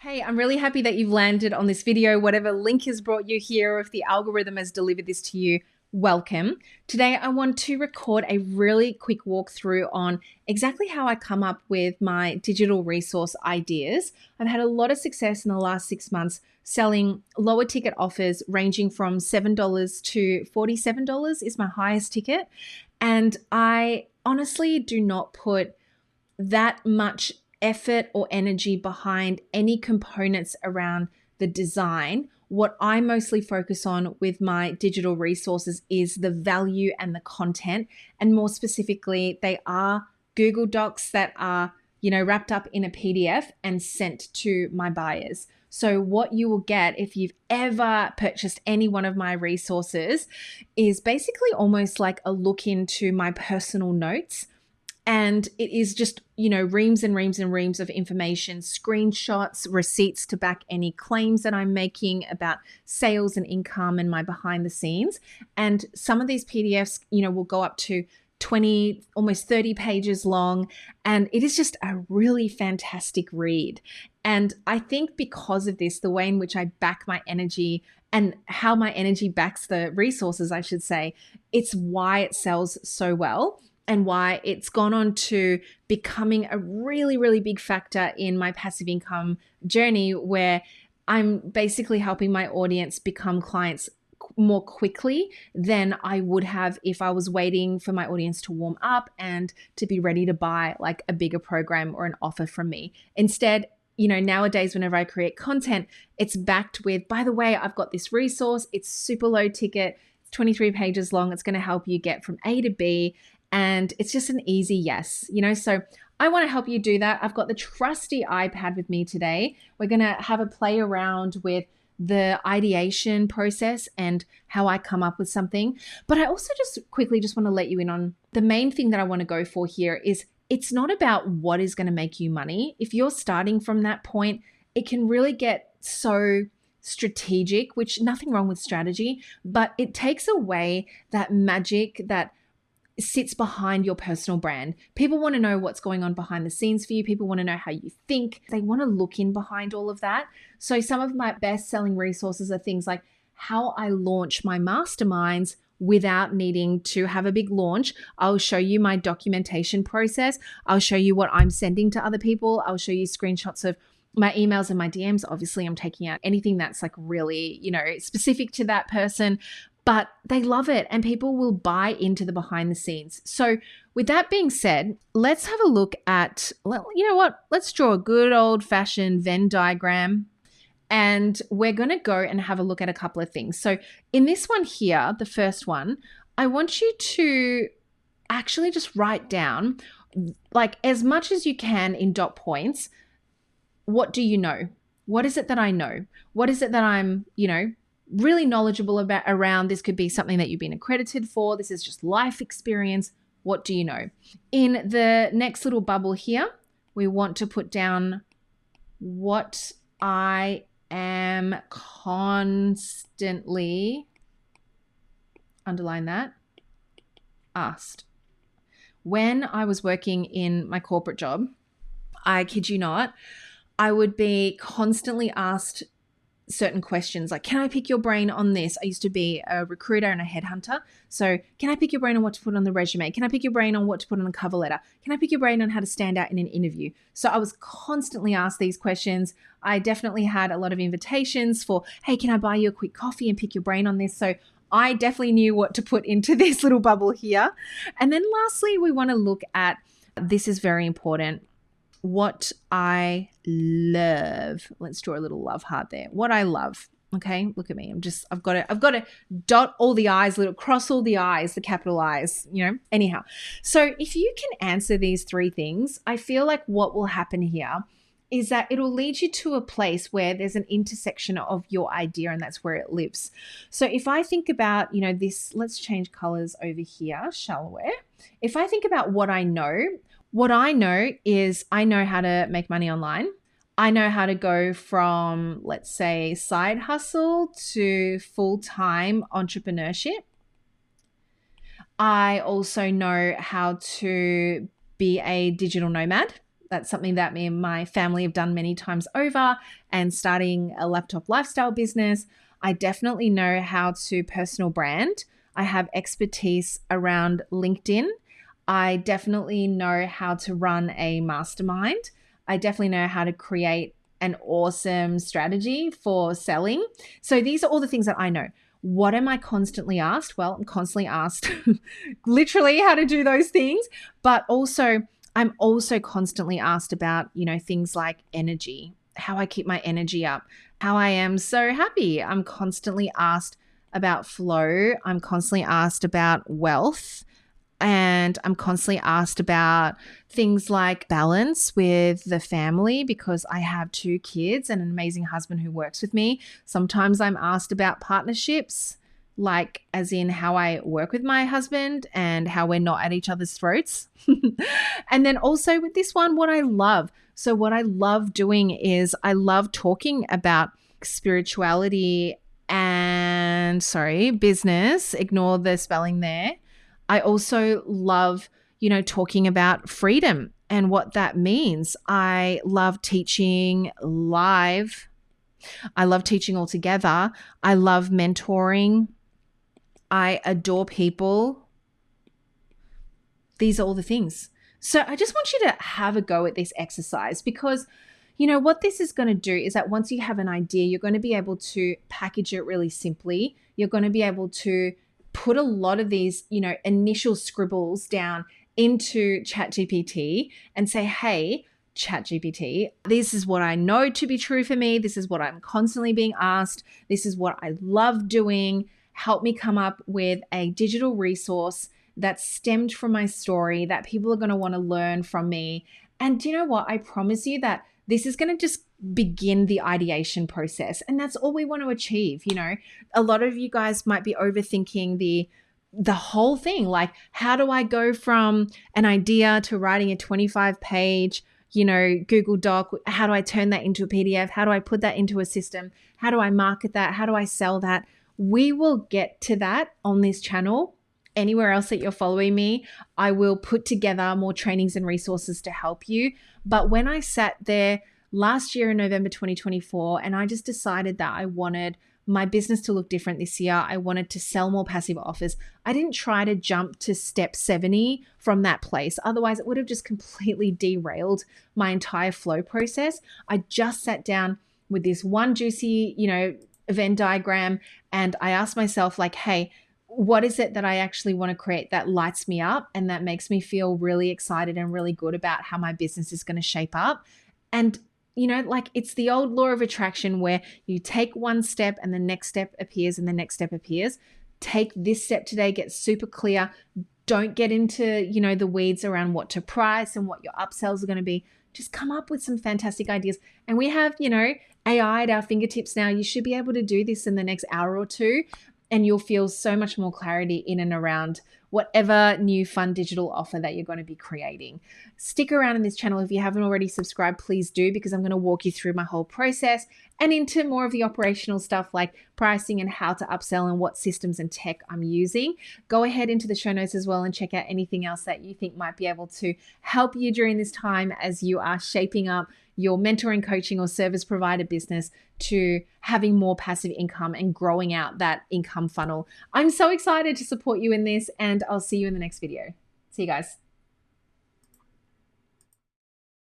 Hey, I'm really happy that you've landed on this video. Whatever link has brought you here, or if the algorithm has delivered this to you, welcome. Today, I want to record a really quick walkthrough on exactly how I come up with my digital resource ideas. I've had a lot of success in the last 6 months selling lower ticket offers ranging from $7 to $47 is my highest ticket. And I honestly do not put that much effort or energy behind any components around the design. What I mostly focus on with my digital resources is the value and the content. And more specifically, they are Google Docs that are, wrapped up in a PDF and sent to my buyers. So what you will get if you've ever purchased any one of my resources is basically almost like a look into my personal notes. And it is just, reams and reams and reams of information, screenshots, receipts to back any claims that I'm making about sales and income and my behind the scenes. And some of these PDFs, will go up to 20, almost 30 pages long. And it is just a really fantastic read. And I think because of this, the way in which I back my energy and how my energy backs the resources, I should say, it's why it sells so well. And why it's gone on to becoming a really, really big factor in my passive income journey, where I'm basically helping my audience become clients more quickly than I would have if I was waiting for my audience to warm up and to be ready to buy like a bigger program or an offer from me. Instead, nowadays, whenever I create content, it's backed with, by the way, I've got this resource. It's super low ticket. It's 23 pages long. It's going to help you get from A to B. And it's just an easy yes, so I want to help you do that. I've got the trusty iPad with me today. We're going to have a play around with the ideation process and how I come up with something. But I also just quickly want to let you in on the main thing that I want to go for here is it's not about what is going to make you money. If you're starting from that point, it can really get so strategic, which nothing wrong with strategy, but it takes away that magic that sits behind your personal brand. People want to know what's going on behind the scenes for you. People want to know how you think. They want to look in behind all of that. So some of my best selling resources are things like how I launch my masterminds without needing to have a big launch. I'll show you my documentation process. I'll show you what I'm sending to other people. I'll show you screenshots of my emails and my DMs. Obviously, I'm taking out anything that's like really, specific to that person. But they love it and people will buy into the behind the scenes. So with that being said, let's have a look at, let's draw a good old fashioned Venn diagram and we're going to go and have a look at a couple of things. So in this one here, the first one, I want you to actually just write down like as much as you can in dot points. What do you know? What is it that I know? What is it that I'm, really knowledgeable about around? This could be something that you've been accredited for. This is just life experience. What do you know? In the next little bubble here, we want to put down what I am constantly, underline that, asked. When I was working in my corporate job, I kid you not, I would be constantly asked certain questions like, can I pick your brain on this? I used to be a recruiter and a headhunter. So can I pick your brain on what to put on the resume? Can I pick your brain on what to put on a cover letter? Can I pick your brain on how to stand out in an interview? So I was constantly asked these questions. I definitely had a lot of invitations for, hey, can I buy you a quick coffee and pick your brain on this? So I definitely knew what to put into this little bubble here. And then lastly, we want to look at, this is very important, what I love. Let's draw a little love heart there. What I love. Okay, look at me. I've got to dot all the I's, cross all the I's, the capital I's, anyhow. So if you can answer these three things, I feel like what will happen here is that it'll lead you to a place where there's an intersection of your idea and that's where it lives. So if I think about, this, let's change colors over here, shall we? If I think about what I know is I know how to make money online. I know how to go from, let's say, side hustle to full-time entrepreneurship. I also know how to be a digital nomad. That's something that me and my family have done many times over, and starting a laptop lifestyle business. I definitely know how to personal brand. I have expertise around LinkedIn. I definitely know how to run a mastermind. I definitely know how to create an awesome strategy for selling. So these are all the things that I know. What am I constantly asked? Well, I'm constantly asked literally how to do those things, but also I'm also constantly asked about, things like energy, how I keep my energy up, how I am so happy. I'm constantly asked about flow. I'm constantly asked about wealth. And I'm constantly asked about things like balance with the family because I have 2 kids and an amazing husband who works with me. Sometimes I'm asked about partnerships, like as in how I work with my husband and how we're not at each other's throats. And then also with this one, what I love. So what I love doing is I love talking about spirituality and, business. Ignore the spelling there. I also love, talking about freedom and what that means. I love teaching live. I love teaching all together. I love mentoring. I adore people. These are all the things. So I just want you to have a go at this exercise because, what this is going to do is that once you have an idea, you're going to be able to package it really simply. You're going to be able to put a lot of these, initial scribbles down into ChatGPT and say, hey, ChatGPT, this is what I know to be true for me. This is what I'm constantly being asked. This is what I love doing. Help me come up with a digital resource that stemmed from my story that people are going to want to learn from me. And do you know what? I promise you that this is going to just begin the ideation process. And that's all we want to achieve. A lot of you guys might be overthinking the whole thing. Like, how do I go from an idea to writing a 25-page, Google Doc? How do I turn that into a PDF? How do I put that into a system? How do I market that? How do I sell that? We will get to that on this channel. Anywhere else that you're following me, I will put together more trainings and resources to help you. But when I sat there last year in November 2024, and I just decided that I wanted my business to look different this year, I wanted to sell more passive offers. I didn't try to jump to step 70 from that place. Otherwise, it would have just completely derailed my entire flow process. I just sat down with this one juicy, Venn diagram, and I asked myself, like, hey, what is it that I actually want to create that lights me up and that makes me feel really excited and really good about how my business is going to shape up? And, it's the old law of attraction where you take one step and the next step appears and the next step appears. Take this step today, get super clear. Don't get into, the weeds around what to price and what your upsells are going to be. Just come up with some fantastic ideas. And we have, AI at our fingertips now. You should be able to do this in the next hour or two. And you'll feel so much more clarity in and around whatever new fun digital offer that you're going to be creating. Stick around in this channel. If you haven't already subscribed, please do, because I'm going to walk you through my whole process and into more of the operational stuff like pricing and how to upsell and what systems and tech I'm using. Go ahead into the show notes as well and check out anything else that you think might be able to help you during this time as you are shaping up your mentoring, coaching, or service provider business to having more passive income and growing out that income funnel. I'm so excited to support you in this, and I'll see you in the next video. See you guys.